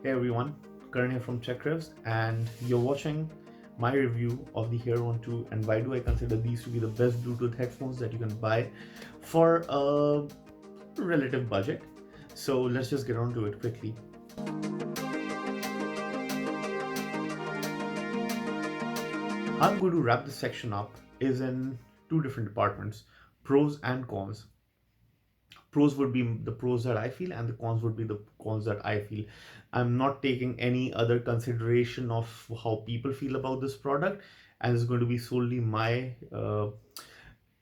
Hey everyone, Karan here from Check Revs, and you're watching my review of the Hear On 2 and why do I consider these to be the best Bluetooth headphones that you can buy for a relative budget. So let's just get on to it quickly. How I'm going to wrap this section up is in two different departments, pros and cons. Pros would be the pros that I feel, and the cons would be the cons that I feel. I'm not taking any other consideration of how people feel about this product, and it's going to be solely my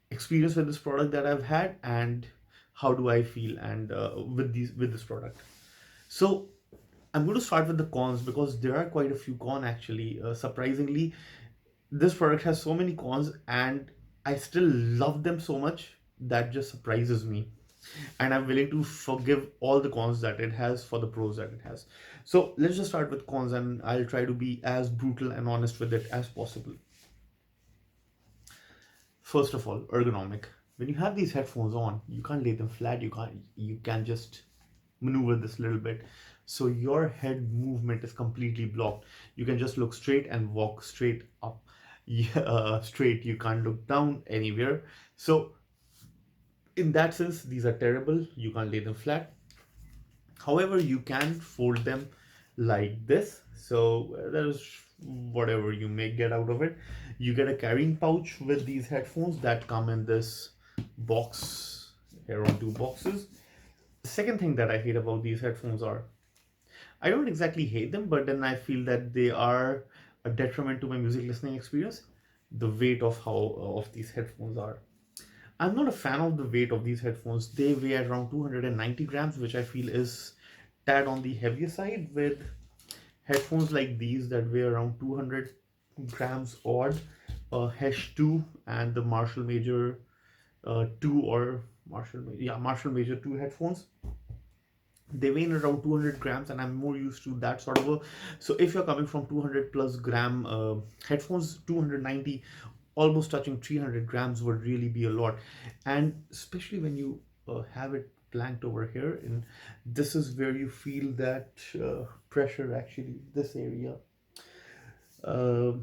experience with this product that I've had and how do I feel and with this product. So I'm going to start with the cons because there are quite a few cons actually. Surprisingly, this product has so many cons, and I still love them so much that just surprises me, and I'm willing to forgive all the cons that it has for the pros that it has. So let's just start with cons, and I'll try to be as brutal and honest with it as possible. First of all, ergonomic. When you have these headphones on, you can't lay them flat. You can just maneuver this little bit. So your head movement is completely blocked. You can just look straight and walk straight up. Yeah, straight. You can't look down anywhere. So in that sense, these are terrible. You can't lay them flat. However, you can fold them like this. So that is whatever you may get out of it. You get a carrying pouch with these headphones that come in this box here on two boxes. The second thing that I hate about these headphones are I don't exactly hate them, but then I feel that they are a detriment to my music listening experience. The weight of how of these headphones are. I'm not a fan of the weight of these headphones. They weigh around 290 grams, which I feel is tad on the heavier side, with headphones like these that weigh around 200 grams odd. Hesh 2 and the Marshall Major 2 or Marshall Major 2 headphones. They weigh in around 200 grams, and I'm more used to that sort of a. So if you're coming from 200 plus gram headphones, 290, almost touching 300 grams would really be a lot, and especially when you have it planked over here, and this is where you feel that pressure actually, this area. Uh,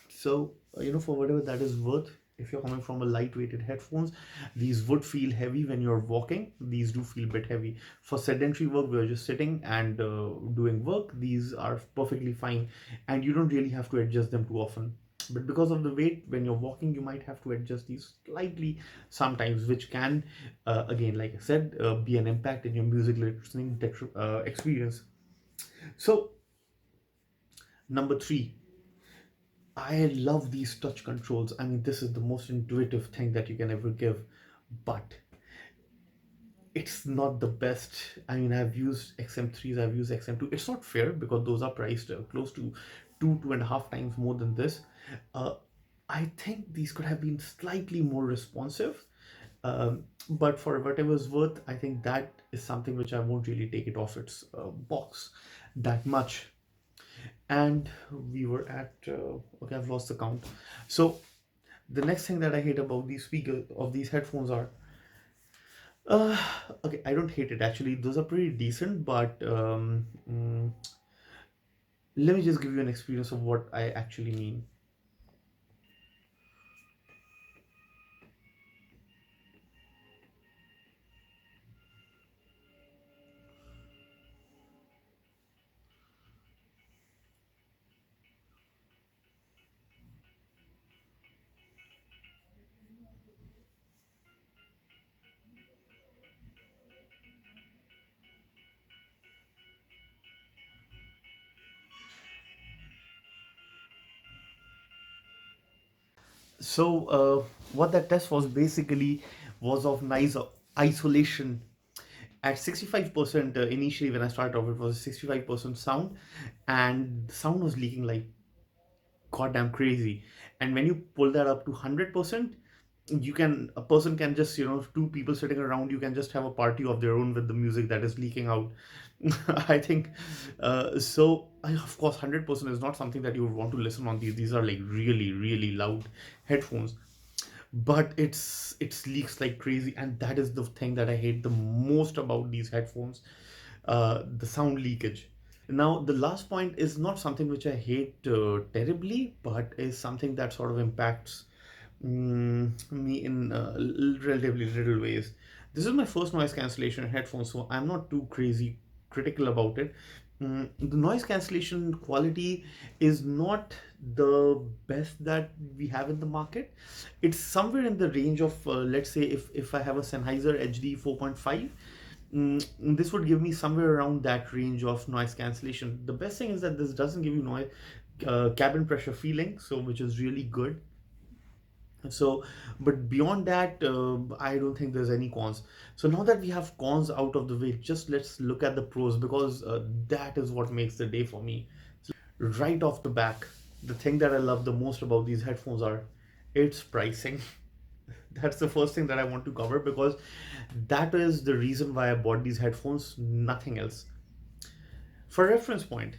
so for whatever that is worth, if you're coming from a lightweighted headphones, these would feel heavy when you're walking. These do feel a bit heavy. For sedentary work, we're just sitting and doing work. These are perfectly fine, and you don't really have to adjust them too often. But because of the weight, when you're walking, you might have to adjust these slightly sometimes, which can, again, like I said, be an impact in your music listening experience. So, number three, I love these touch controls. I mean, this is the most intuitive thing that you can ever give, but it's not the best. I mean, I've used XM3s, I've used XM2. It's not fair because those are priced close to two and a half times more than this. Uh, I think these could have been slightly more responsive. But for whatever's worth, I think that is something which I won't really take it off its box that much. And we were at okay, I've lost the count. So the next thing that I hate about these speakers of these headphones are uh okay, I don't hate it actually, those are pretty decent, but let me just give you an experience of what I actually mean. So what that test was basically was of nice isolation at 65%. Initially when I started off, it was 65% sound, and the sound was leaking like goddamn crazy. And when you pull that up to 100%, you can a person can just, two people sitting around, you can just have a party of their own with the music that is leaking out. I think of course 100% is not something that you would want to listen on. These are like really really loud headphones, but it's leaks like crazy, and that is the thing that I hate the most about these headphones, the sound leakage. Now, the last point is not something which I hate terribly, but is something that sort of impacts me in relatively little ways. This is my first noise cancellation headphone, so I'm not too crazy critical about it. The noise cancellation quality is not the best that we have in the market. It's somewhere in the range of, let's say, if I have a Sennheiser HD 4.5, this would give me somewhere around that range of noise cancellation. The best thing is that this doesn't give you noise cabin pressure feeling, so which is really good. So, but beyond that, I don't think there's any cons. So now that we have cons out of the way, just let's look at the pros, because that is what makes the day for me. Right off the back, the thing that I love the most about these headphones are its pricing. That's the first thing that I want to cover, because that is the reason why I bought these headphones, nothing else. For reference point,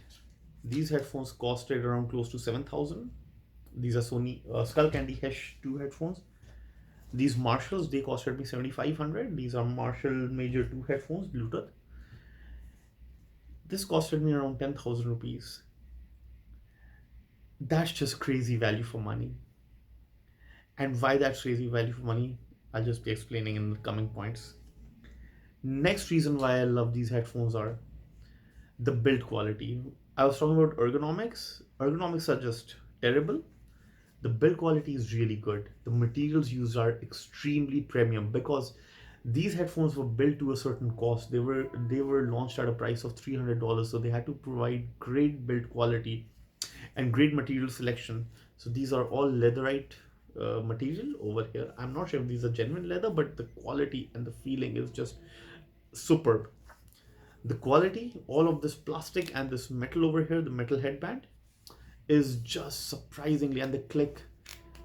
these headphones costed around close to 7,000. These are Sony Skull Candy Hesh 2 headphones. These Marshalls, they costed me 7,500. These are Marshall Major 2 headphones, Bluetooth. This costed me around 10,000 rupees. That's just crazy value for money. And why that's crazy value for money, I'll just be explaining in the coming points. Next reason why I love these headphones are the build quality. I was talking about ergonomics. Ergonomics are just terrible. The build quality is really good. The materials used are extremely premium, because these headphones were built to a certain cost. They were launched at a price of $300, so they had to provide great build quality and great material selection. So these are all leatherite material over here. I'm not sure if these are genuine leather, but the quality and the feeling is just superb. The quality, all of this plastic and this metal over here, the metal headband, is just surprisingly, and the click,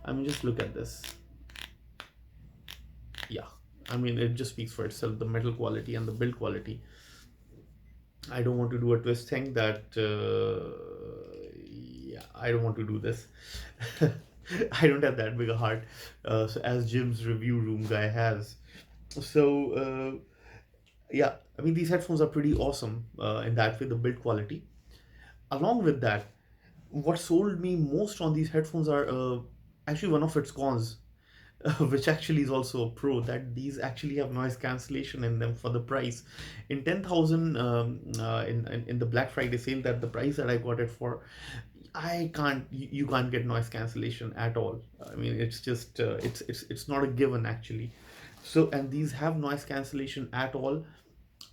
I mean, just look at this. Yeah, I mean, it just speaks for itself, the metal quality and the build quality. I don't want to do a twist thing that yeah, I don't want to do this. I don't have that big a heart, so as Jim's review room guy has. So yeah, I mean, these headphones are pretty awesome in that way, the build quality. Along with that, what sold me most on these headphones are actually one of its cons, which actually is also a pro, that these actually have noise cancellation in them for the price. In 10,000, in the Black Friday sale, that the price that I got it for, I can't, you can't get noise cancellation at all. I mean, it's just it's not a given actually. So, and these have noise cancellation at all,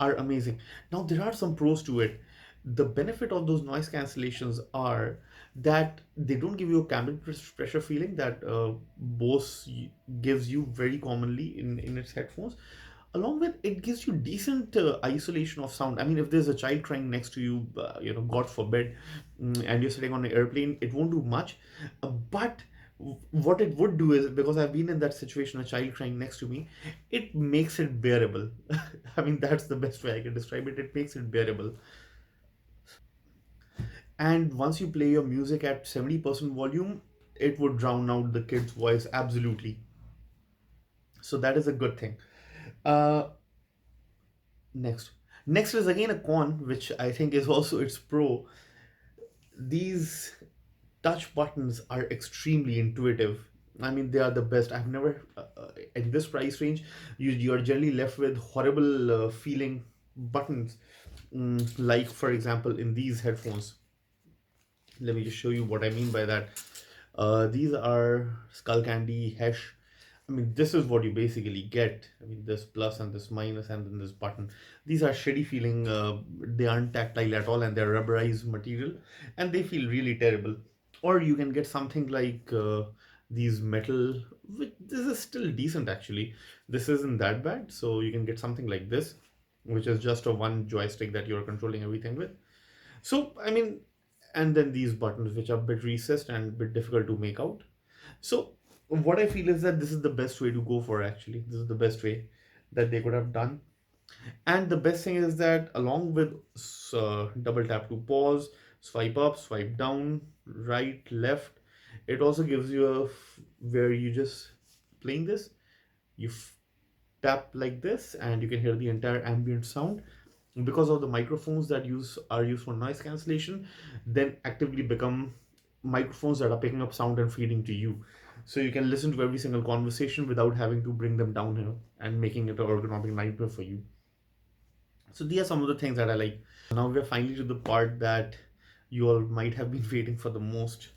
are amazing. Now, there are some pros to it. The benefit of those noise cancellations are that they don't give you a cabin pressure feeling that Bose gives you very commonly in its headphones. Along with it, gives you decent isolation of sound. I mean, if there's a child crying next to you, God forbid, and you're sitting on an airplane, it won't do much. But what it would do is, because I've been in that situation, a child crying next to me, it makes it bearable. I mean, that's the best way I can describe it. It makes it bearable. And once you play your music at 70% volume, it would drown out the kid's voice absolutely. So that is a good thing. Uh, next. Next is again a con, which I think is also its pro. These touch buttons are extremely intuitive. I mean, they are the best. I've never, in this price range, you are generally left with horrible feeling buttons. Like, for example, in these headphones. Let me just show you what I mean by that. These are Skull Candy Hesh. I mean, this is what you basically get. I mean, this plus and this minus and then this button. These are shitty feeling. They aren't tactile at all, and they're rubberized material, and they feel really terrible. Or you can get something like these metal. This is still decent actually. This isn't that bad. So you can get something like this, which is just a one joystick that you're controlling everything with. So, I mean, and then these buttons, which are a bit recessed and a bit difficult to make out. So, what I feel is that this is the best way to go for actually. This is the best way that they could have done. And the best thing is that, along with double tap to pause, swipe up, swipe down, right, left, it also gives you where you just playing this, you tap like this, and you can hear the entire ambient sound. because of the microphones that are used for noise cancellation, then actively become microphones that are picking up sound and feeding to you. So you can listen to every single conversation without having to bring them down here and making it an ergonomic nightmare for you. So these are some of the things that I like. Now we're finally to the part that you all might have been waiting for the most,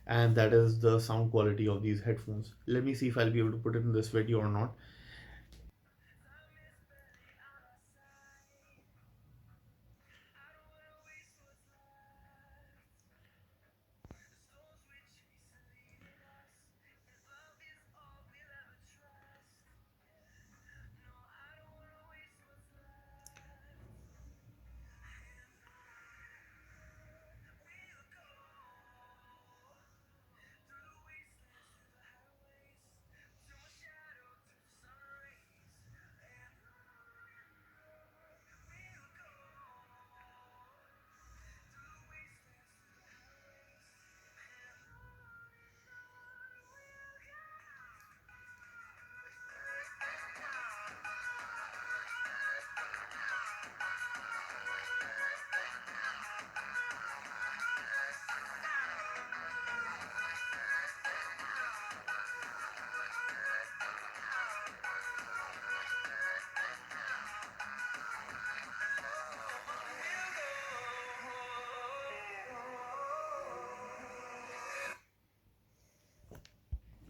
and that is the sound quality of these headphones. Let me see if I'll be able to put it in this video or not.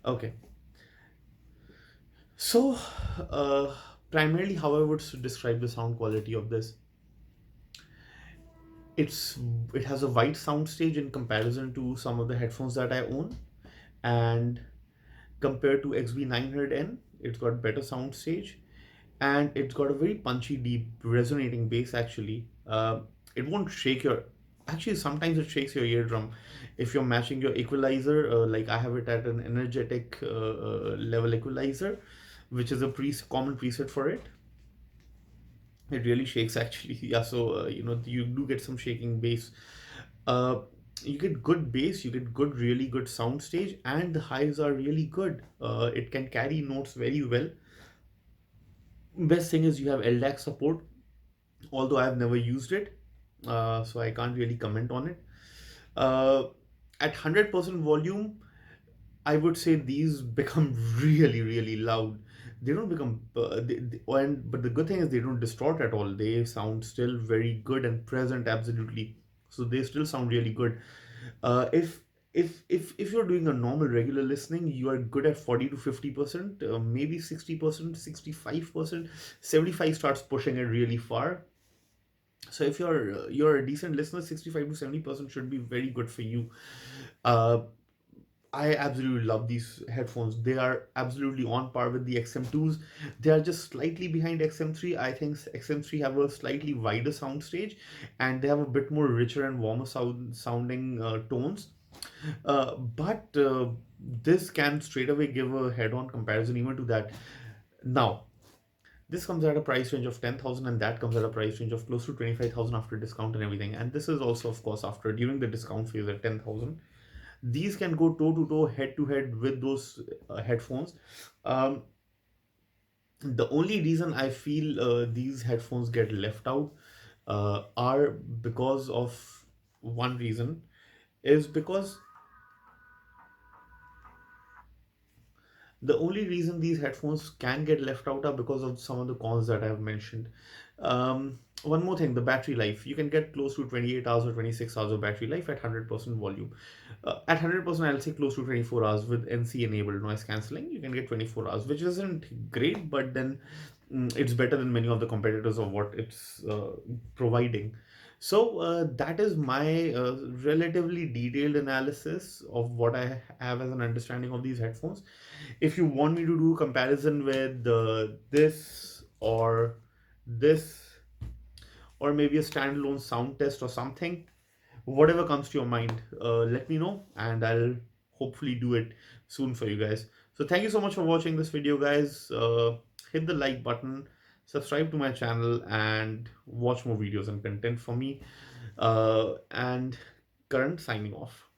Okay, so uh, primarily how I would describe the sound quality of this, it's it has a wide sound stage in comparison to some of the headphones that I own, and compared to XB900N, it's got better sound stage, and it's got a very punchy, deep, resonating bass. Actually, it won't shake your. Actually, sometimes it shakes your eardrum if you're matching your equalizer. Like I have it at an energetic level equalizer, which is a common preset for it. It really shakes actually. Yeah, so you do get some shaking bass. Uh, you get good bass, you get good, really good sound stage, and the highs are really good. It can carry notes very well. Best thing is you have LDAC support, although I have never used it, so I can't really comment on it. Uh, at 100% volume, I would say these become really, really loud. They don't become, but the good thing is they don't distort at all. They sound still very good and present, absolutely. So they still sound really good. If you're doing a normal regular listening, you are good at 40 to 50%, maybe 60%, 65%, 75 starts pushing it really far. So if you're a decent listener, 65 to 70% should be very good for you. Uh, I absolutely love these headphones. They are absolutely on par with the XM2s. They are just slightly behind XM3. I think XM3 have a slightly wider sound stage, and they have a bit more richer and warmer sounding tones. But this can straight away give a head-on comparison even to that. Now, this comes at a price range of 10,000, and that comes at a price range of close to 25,000 after discount and everything. And this is also, of course, after during the discount phase at 10,000. These can go toe to toe, head to head with those headphones. Um, the only reason I feel these headphones get left out are because of one reason is because the only reason these headphones can get left out are because of some of the cons that I have mentioned. One more thing, the battery life. You can get close to 28 hours or 26 hours of battery life at 100% volume. At 100%, I'll say close to 24 hours with NC enabled noise cancelling. You can get 24 hours, which isn't great, but then it's better than many of the competitors of what it's providing. So that is my relatively detailed analysis of what I have as an understanding of these headphones. If you want me to do comparison with this or this, or maybe a standalone sound test or something, whatever comes to your mind, let me know, and I'll hopefully do it soon for you guys. So thank you so much for watching this video, guys. Hit the like button, subscribe to my channel, and watch more videos and content for me. And Current signing off.